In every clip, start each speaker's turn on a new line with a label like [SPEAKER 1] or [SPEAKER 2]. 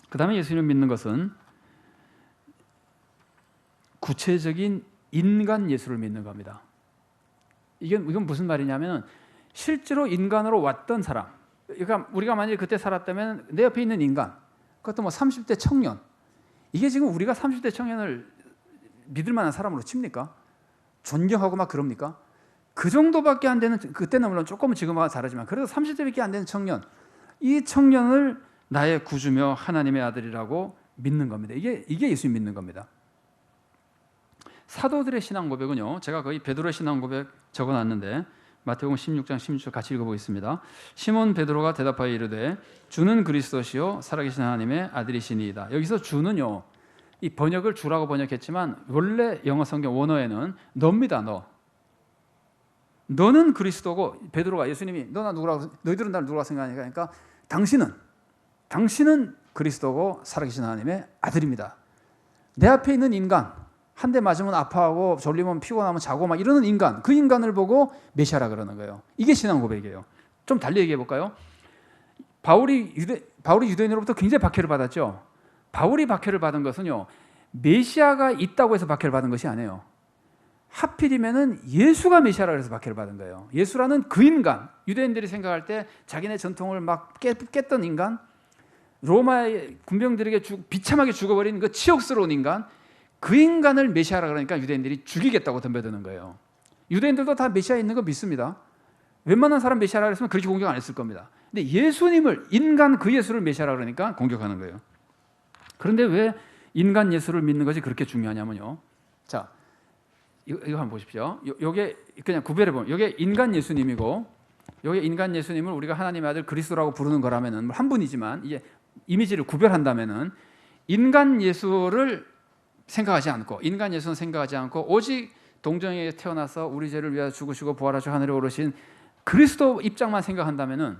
[SPEAKER 1] 그 다음에 예수님을 믿는 것은 구체적인 인간 예수를 믿는 겁니다. 이건 무슨 말이냐면 실제로 인간으로 왔던 사람, 그러니까 우리가 만약에 그때 살았다면 내 옆에 있는 인간, 그것도 뭐 30대 청년, 이게 지금 우리가 30대 청년을 믿을 만한 사람으로 칩니까? 존경하고 막 그럽니까? 그 정도밖에 안 되는, 그때는 물론 조금은 지금과 다르지만 그래도 30대밖에 안 되는 청년, 이 청년을 나의 구주며 하나님의 아들이라고 믿는 겁니다. 이게 예수님 믿는 겁니다. 사도들의 신앙 고백은요, 제가 거의 베드로의 신앙 고백 적어놨는데 마태복음 16장 16절 같이 읽어보겠습니다. 시몬 베드로가 대답하여 이르되 주는 그리스도시요 살아계신 하나님의 아들이시니이다. 여기서 주는요, 이 번역을 주라고 번역했지만 원래 영어 성경 원어에는 너입니다. 너는 그리스도고, 베드로가 예수님이 너나 누구라고, 너희들은 나를 누구라고 생각하니까, 그러니까 당신은 그리스도고 살아계신 하나님의 아들입니다. 내 앞에 있는 인간, 한 대 맞으면 아파하고 졸리면 피곤하면 자고 막 이러는 인간, 그 인간을 보고 메시아라 그러는 거예요. 이게 신앙 고백이에요. 좀 달리 얘기해 볼까요? 바울이 유대인으로부터 굉장히 박해를 받았죠. 바울이 박해를 받은 것은요, 메시아가 있다고 해서 박해를 받은 것이 아니에요. 하필이면은 예수가 메시아라 해서 박해를 받은 거예요. 예수라는 그 인간, 유대인들이 생각할 때 자기네 전통을 막 깼던 인간, 로마의 군병들에게 비참하게 죽어버린 그 치욕스러운 인간, 그 인간을 메시아라 그러니까 유대인들이 죽이겠다고 덤벼드는 거예요. 유대인들도 다 메시아 있는 거 믿습니다. 웬만한 사람 메시아라 그랬으면 그렇게 공격 안 했을 겁니다. 근데 예수님을, 인간 그 예수를 메시아라 그러니까 공격하는 거예요. 그런데 왜 인간 예수를 믿는 것이 그렇게 중요하냐면요, 자, 이거 한번 보십시오. 요게 그냥 구별해 보면, 요게 인간 예수님이고, 요게 인간 예수님을 우리가 하나님의 아들 그리스도라고 부르는 거라면은 한 분이지만, 이게 이미지를 구별한다면은 인간 예수를 생각하지 않고, 인간 예수는 생각하지 않고 오직 동정에게 태어나서 우리 죄를 위하여 죽으시고 부활하시고 하늘에 오르신 그리스도 입장만 생각한다면은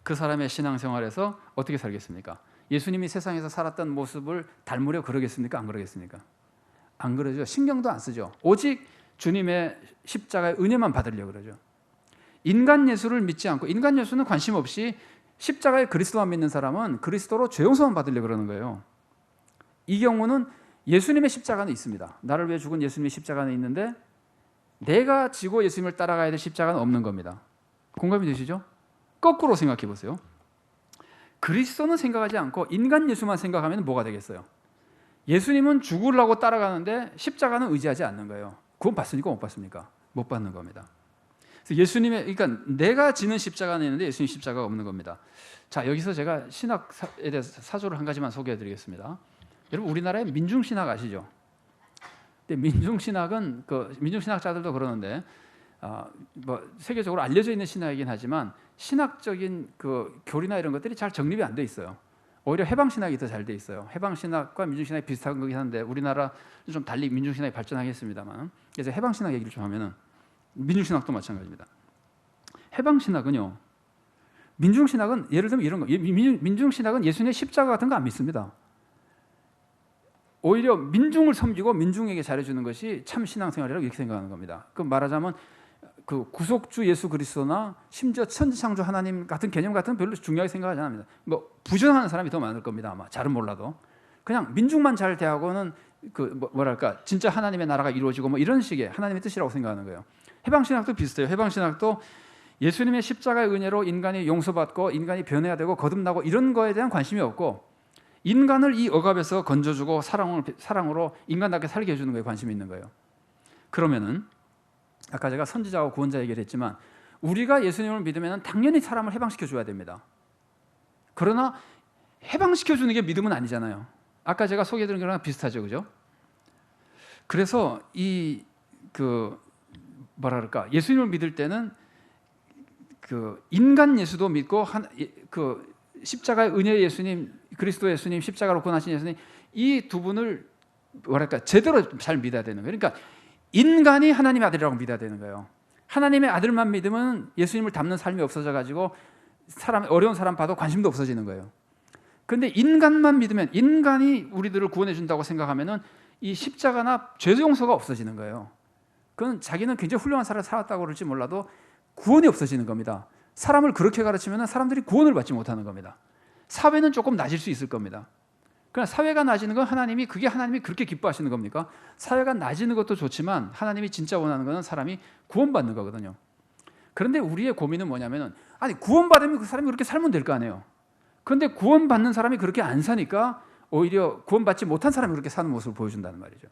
[SPEAKER 1] 그 사람의 신앙생활에서 어떻게 살겠습니까? 예수님이 세상에서 살았던 모습을 닮으려 그러겠습니까? 안 그러겠습니까? 안 그러죠. 신경도 안 쓰죠. 오직 주님의 십자가의 은혜만 받으려고 그러죠. 인간 예수를 믿지 않고, 인간 예수는 관심 없이 십자가의 그리스도만 믿는 사람은 그리스도로 죄 용서만 받으려고 그러는 거예요. 이 경우는 예수님의 십자가는 있습니다. 나를 위해 죽은 예수님의 십자가는 있는데 내가 지고 예수님을 따라가야 될 십자가는 없는 겁니다. 공감이 되시죠? 거꾸로 생각해 보세요. 그리스도는 생각하지 않고 인간 예수만 생각하면 뭐가 되겠어요? 예수님은 죽으려고 따라가는데 십자가는 의지하지 않는 거예요. 구원 받습니까? 못 받습니까? 못 받는 겁니다. 그래서 예수님의, 그러니까 내가 지는 십자가는 있는데 예수님 십자가가 없는 겁니다. 자, 여기서 제가 신학에 대해서 사조를 한 가지만 소개해 드리겠습니다. 여러분, 우리나라의 민중신학 아시죠? 근데 민중신학은 민중신학자들도 그러는데 뭐 세계적으로 알려져 있는 신학이긴 하지만 신학적인 그 교리나 이런 것들이 잘 정립이 안 돼 있어요. 오히려 해방신학이 더 잘 돼 있어요. 해방신학과 민중신학이 비슷한 거긴 한데 우리나라 좀 달리 민중신학이 발전하겠습니다만, 그래서 해방신학 얘기를 좀 하면은 민중신학도 마찬가지입니다. 해방신학은요, 민중신학은 예를 들면 이런 거, 민중신학은 예수님의 십자가 같은 거 안 믿습니다. 오히려 민중을 섬기고 민중에게 잘해주는 것이 참 신앙생활이라고 이렇게 생각하는 겁니다. 그 말하자면 그 구속주 예수 그리스도나 심지어 천지창조 하나님 같은 개념 같은 건 별로 중요하게 생각하지 않습니다. 뭐 부정하는 사람이 더 많을 겁니다. 아마 잘은 몰라도 그냥 민중만 잘 대하고는 뭐랄까 진짜 하나님의 나라가 이루어지고 뭐 이런 식의 하나님의 뜻이라고 생각하는 거예요. 해방신학도 비슷해요. 해방신학도 예수님의 십자가의 은혜로 인간이 용서받고 인간이 변해야 되고 거듭나고 이런 거에 대한 관심이 없고, 인간을 이 억압에서 건져주고 사랑으로 인간답게 살게 해주는 거에 관심이 있는 거예요. 그러면은 아까 제가 선지자와 구원자 얘기를 했지만 우리가 예수님을 믿으면 당연히 사람을 해방시켜줘야 됩니다. 그러나 해방시켜주는 게 믿음은 아니잖아요. 아까 제가 소개해드린 거랑 비슷하죠, 그죠? 그래서 예수님을 믿을 때는 그 인간 예수도 믿고 십자가의 은혜의 예수님, 그리스도 예수님, 십자가로 구원하신 예수님, 이 두 분을 제대로 잘 믿어야 되는 거예요. 그러니까 인간이 하나님의 아들이라고 믿어야 되는 거예요. 하나님의 아들만 믿으면 예수님을 닮는 삶이 없어져가지고 어려운 사람 봐도 관심도 없어지는 거예요. 그런데 인간만 믿으면, 인간이 우리들을 구원해 준다고 생각하면은 이 십자가나 죄 용서가 없어지는 거예요. 그건 자기는 굉장히 훌륭한 삶을 살았다고 그럴지 몰라도 구원이 없어지는 겁니다. 사람을 그렇게 가르치면 사람들이 구원을 받지 못하는 겁니다. 사회는 조금 나아질 수 있을 겁니다. 그러나 사회가 낮아지는 건 그게 하나님이 그렇게 기뻐하시는 겁니까? 사회가 낮아지는 것도 좋지만 하나님이 진짜 원하는 것은 사람이 구원받는 거거든요. 그런데 우리의 고민은 뭐냐면은, 아니 구원받으면 그 사람이 그렇게 살면 될 거 아니에요. 그런데 구원받는 사람이 그렇게 안 사니까 오히려 구원받지 못한 사람이 그렇게 사는 모습을 보여준다는 말이죠.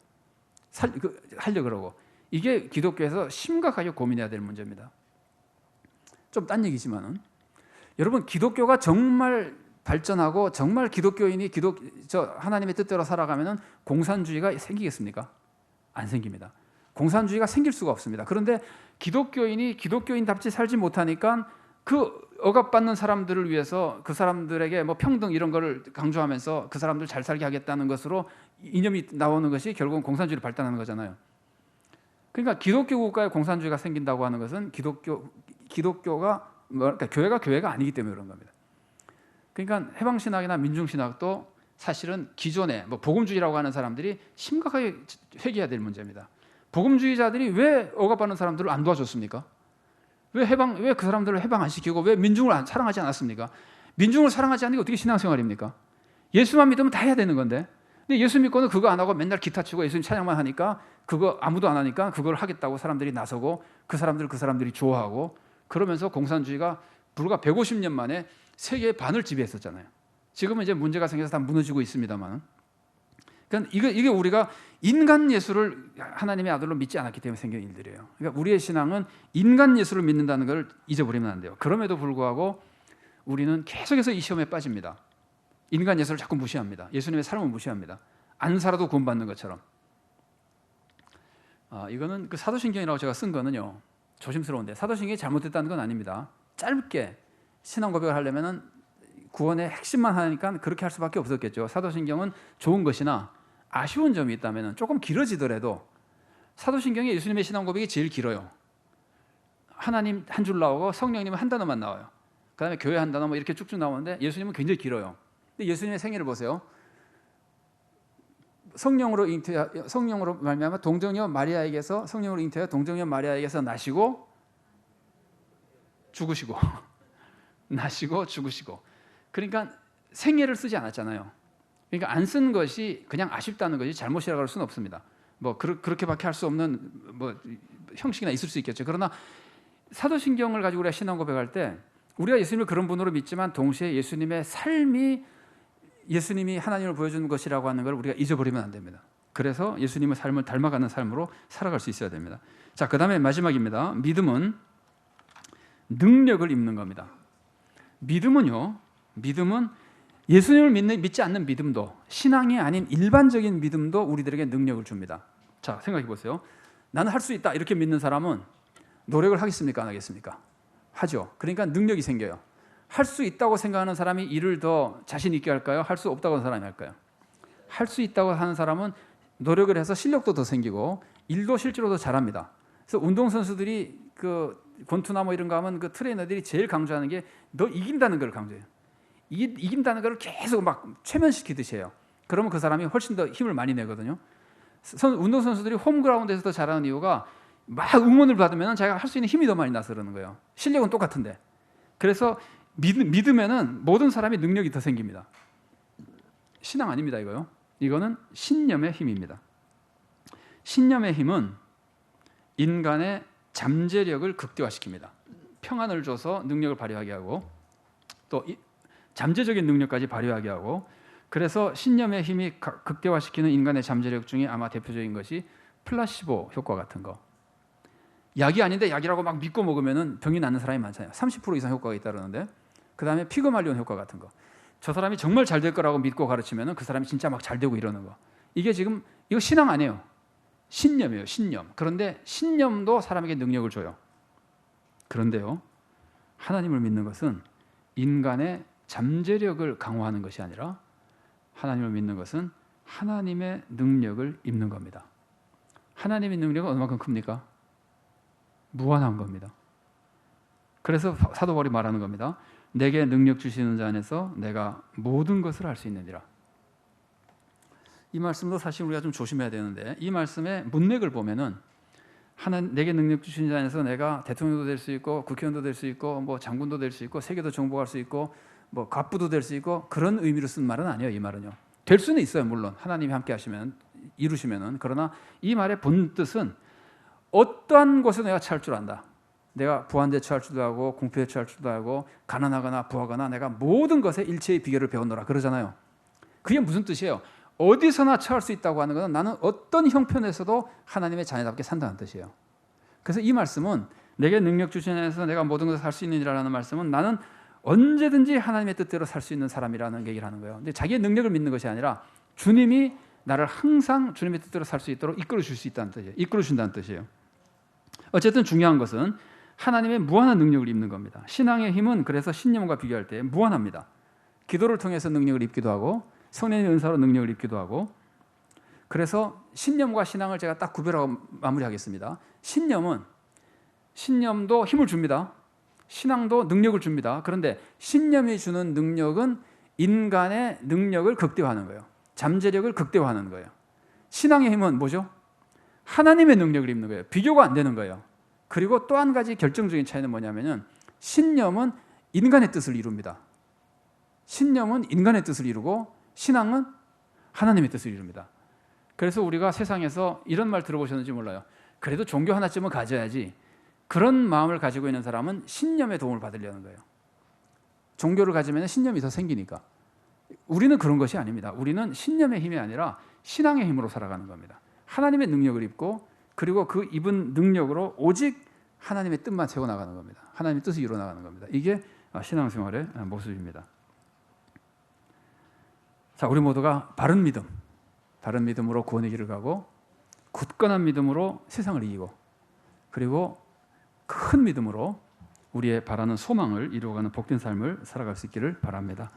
[SPEAKER 1] 하려고 그러고. 이게 기독교에서 심각하게 고민해야 될 문제입니다. 좀 딴 얘기지만은, 여러분 기독교가 정말 발전하고 정말 기독교인이 하나님의 뜻대로 살아가면은 공산주의가 생기겠습니까? 안 생깁니다. 공산주의가 생길 수가 없습니다. 그런데 기독교인이 기독교인답지 살지 못하니까 그 억압받는 사람들을 위해서 그 사람들에게 뭐 평등 이런 거를 강조하면서 그 사람들 잘 살게 하겠다는 것으로 이념이 나오는 것이 결국은 공산주의를 발달하는 거잖아요. 그러니까 기독교 국가에 공산주의가 생긴다고 하는 것은 기독교가 그러니까 교회가 아니기 때문에 그런 겁니다. 그러니까 해방신학이나 민중신학도 사실은 기존에 뭐 복음주의라고 하는 사람들이 심각하게 회개해야 될 문제입니다. 복음주의자들이 왜 억압받는 사람들을 안 도와줬습니까? 왜 그 사람들을 해방 안 시키고 왜 민중을 사랑하지 않았습니까? 민중을 사랑하지 않는 게 어떻게 신앙생활입니까? 예수만 믿으면 다 해야 되는 건데, 근데 예수 믿고는 그거 안 하고 맨날 기타 치고 예수님 찬양만 하니까, 그거 아무도 안 하니까 그걸 하겠다고 사람들이 나서고 그 사람들이 좋아하고, 그러면서 공산주의가 불과 150년 만에 세계의 반을 지배했었잖아요. 지금은 이제 문제가 생겨서 다 무너지고 있습니다만, 그러니까 이게 우리가 인간 예수를 하나님의 아들로 믿지 않았기 때문에 생긴 일들이에요. 그러니까 우리의 신앙은 인간 예수를 믿는다는 걸 잊어버리면 안 돼요. 그럼에도 불구하고 우리는 계속해서 이 시험에 빠집니다. 인간 예수를 자꾸 무시합니다. 예수님의 삶을 무시합니다. 안 살아도 구원받는 것처럼. 이거는 그 사도신경이라고 제가 쓴 거는요, 조심스러운데, 사도신경이 잘못됐다는 건 아닙니다. 짧게 신앙 고백을 하려면은 구원의 핵심만 하니까 그렇게 할 수밖에 없었겠죠. 사도신경은 좋은 것이나 아쉬운 점이 있다면 조금 길어지더라도, 사도신경에 예수님의 신앙 고백이 제일 길어요. 하나님 한 줄 나오고 성령님은 한 단어만 나와요. 그 다음에 교회 한 단어 뭐 이렇게 쭉쭉 나오는데 예수님은 굉장히 길어요. 근데 예수님의 생애를 보세요. 성령으로 말미암아 동정녀 마리아에게서, 성령으로 잉태하여 동정녀 마리아에게서 나시고 죽으시고 나시고 죽으시고. 그러니까 생애를 쓰지 않았잖아요. 그러니까 안 쓴 것이 그냥 아쉽다는 것이 잘못이라고 할 수는 없습니다. 뭐 그렇게밖에 할 수 없는 뭐 형식이나 있을 수 있겠죠. 그러나 사도신경을 가지고 우리가 신앙 고백할 때, 우리가 예수님을 그런 분으로 믿지만 동시에 예수님의 삶이 예수님이 하나님을 보여주는 것이라고 하는 걸 우리가 잊어버리면 안 됩니다. 그래서 예수님의 삶을 닮아가는 삶으로 살아갈 수 있어야 됩니다. 자, 그 다음에 마지막입니다. 믿음은 능력을 입는 겁니다. 믿음은 예수님을 믿지 않는 믿음도, 신앙이 아닌 일반적인 믿음도 우리들에게 능력을 줍니다. 자, 생각해 보세요. 나는 할 수 있다 이렇게 믿는 사람은 노력을 하겠습니까? 안 하겠습니까? 하죠. 그러니까 능력이 생겨요. 할 수 있다고 생각하는 사람이 일을 더 자신 있게 할까요? 할 수 없다고 하는 사람이 할까요? 할 수 있다고 하는 사람은 노력을 해서 실력도 더 생기고 일도 실제로 더 잘합니다. 그래서 운동선수들이 그 권투나 뭐 이런 거 하면 그 트레이너들이 제일 강조하는 게 너 이긴다는 걸 강조해요. 이긴다는 걸 계속 막 최면시키듯이 해요. 그러면 그 사람이 훨씬 더 힘을 많이 내거든요. 운동선수들이 홈그라운드에서 더 잘하는 이유가 막 응원을 받으면 자기가 할 수 있는 힘이 더 많이 나서 그러는 거예요. 실력은 똑같은데. 그래서 믿으면은 모든 사람이 능력이 더 생깁니다. 신앙 아닙니다, 이거요. 이거는 신념의 힘입니다. 신념의 힘은 인간의 잠재력을 극대화시킵니다. 평안을 줘서 능력을 발휘하게 하고, 또 잠재적인 능력까지 발휘하게 하고, 그래서 신념의 힘이 극대화시키는 인간의 잠재력 중에 아마 대표적인 것이 플라시보 효과 같은 거. 약이 아닌데 약이라고 막 믿고 먹으면 병이 낫는 사람이 많잖아요. 30% 이상 효과가 있다는데, 그 다음에 피그말리온 효과 같은 거. 저 사람이 정말 잘 될 거라고 믿고 가르치면 그 사람이 진짜 막 잘 되고 이러는 거. 이게 지금 이거 신앙 아니에요. 신념이에요. 신념. 그런데 신념도 사람에게 능력을 줘요. 그런데요, 하나님을 믿는 것은 인간의 잠재력을 강화하는 것이 아니라, 하나님을 믿는 것은 하나님의 능력을 입는 겁니다. 하나님의 능력은 얼마큼 큽니까? 무한한 겁니다. 그래서 사도 바울이 말하는 겁니다. 내게 능력 주시는 자 안에서 내가 모든 것을 할 수 있느니라. 이 말씀도 사실 우리가 좀 조심해야 되는데, 이 말씀의 문맥을 보면은 내게 능력 주시는 자 안에서 내가 대통령도 될 수 있고 국회의원도 될 수 있고 뭐 장군도 될 수 있고 세계도 정복할 수 있고 뭐 갑부도 될 수 있고 그런 의미로 쓴 말은 아니에요. 이 말은요. 될 수는 있어요. 물론 하나님이 함께 하시면 이루시면은. 그러나 이 말의 본 뜻은 어떠한 곳에 내가 처할 줄 안다. 내가 부한데 처할 줄도 알고 공피에 처할 줄도 알고 가난하거나 부하거나 내가 모든 것에 일체의 비결을 배웠노라 그러잖아요. 그게 무슨 뜻이에요? 어디서나 처할 수 있다고 하는 것은 나는 어떤 형편에서도 하나님의 자녀답게 산다는 뜻이에요. 그래서 이 말씀은 내게 능력 주신 안에서 내가 모든 것을 살 수 있느니라는 말씀은 나는 언제든지 하나님의 뜻대로 살 수 있는 사람이라는 얘기를 하는 거예요. 근데 자기의 능력을 믿는 것이 아니라 주님이 나를 항상 주님의 뜻대로 살 수 있도록 이끌어 줄 수 있다는 뜻이에요. 이끌어 준다는 뜻이에요. 어쨌든 중요한 것은 하나님의 무한한 능력을 입는 겁니다. 신앙의 힘은 그래서 신념과 비교할 때 무한합니다. 기도를 통해서 능력을 입기도 하고 성령의 은사로 능력을 입기도 하고. 그래서 신념과 신앙을 제가 딱 구별하고 마무리하겠습니다. 신념도 힘을 줍니다. 신앙도 능력을 줍니다. 그런데 신념이 주는 능력은 인간의 능력을 극대화하는 거예요. 잠재력을 극대화하는 거예요. 신앙의 힘은 뭐죠? 하나님의 능력을 입는 거예요. 비교가 안 되는 거예요. 그리고 또 한 가지 결정적인 차이는 뭐냐면은 신념은 인간의 뜻을 이룹니다. 신념은 인간의 뜻을 이루고 신앙은 하나님의 뜻을 이룹니다. 그래서 우리가 세상에서 이런 말 들어보셨는지 몰라요. 그래도 종교 하나쯤은 가져야지. 그런 마음을 가지고 있는 사람은 신념의 도움을 받으려는 거예요. 종교를 가지면 신념이 더 생기니까. 우리는 그런 것이 아닙니다. 우리는 신념의 힘이 아니라 신앙의 힘으로 살아가는 겁니다. 하나님의 능력을 입고 그리고 그 입은 능력으로 오직 하나님의 뜻만 세워나가는 겁니다. 하나님의 뜻을 이루어나가는 겁니다. 이게 신앙생활의 모습입니다. 자, 우리 모두가 바른 믿음으로 구원의 길을 가고 굳건한 믿음으로 세상을 이기고 그리고 큰 믿음으로 우리의 바라는 소망을 이루어가는 복된 삶을 살아갈 수 있기를 바랍니다.